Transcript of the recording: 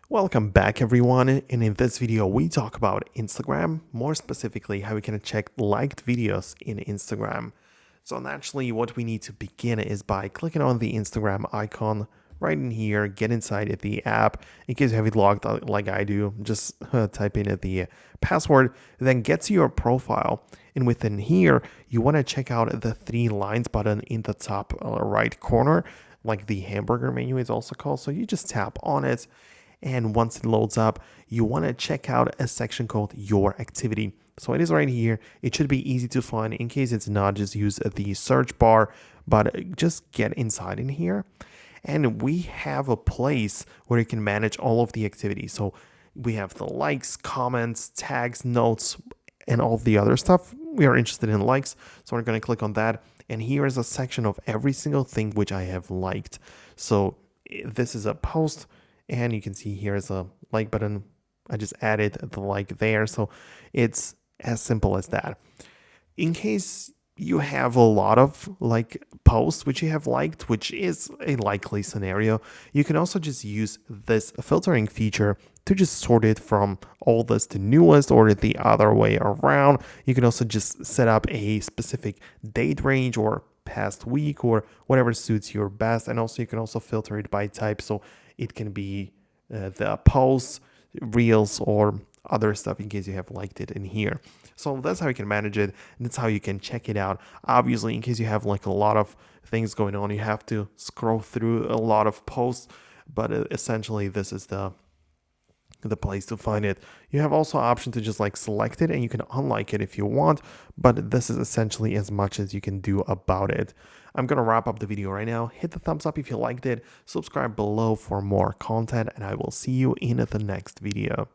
Welcome back everyone, and in this video we talk about Instagram, more specifically how we can check liked videos in Instagram. So naturally what we need to begin is by clicking on the Instagram icon right in here, get inside the app. In case you have it logged like I do, just type in the password, then get to your profile, and within here you want to check out the three lines button in the top right corner, like the hamburger menu is also called. So you just tap on it, and once it loads up, you want to check out a section called Your Activity. So it is right here. It should be easy to find. In case it's not, just use the search bar, but just get inside in here. And we have a place where you can manage all of the activities. So we have the likes, comments, tags, notes, and all the other stuff. We are interested in likes, so we're going to click on that. And here is a section of every single thing which I have liked. So this is a post, and you can see here is a like button. I just added the like there. So it's as simple as that. In case you have a lot of like posts which you have liked, which is a likely scenario, you can also just use this filtering feature to just sort it from oldest to newest or the other way around. You can also just set up a specific date range or past week or whatever suits your best. And also you can also filter it by type, so it can be the posts, reels, or other stuff in case you have liked it in here. So that's how you can manage it, and that's how you can check it out. Obviously, in case you have like a lot of things going on, you have to scroll through a lot of posts, but essentially this is the place to find it. You have also option to just like select it and you can unlike it if you want, but this is essentially as much as you can do about it. I'm gonna wrap up the video right now. Hit the thumbs up if you liked it, subscribe below for more content, and I will see you in the next video.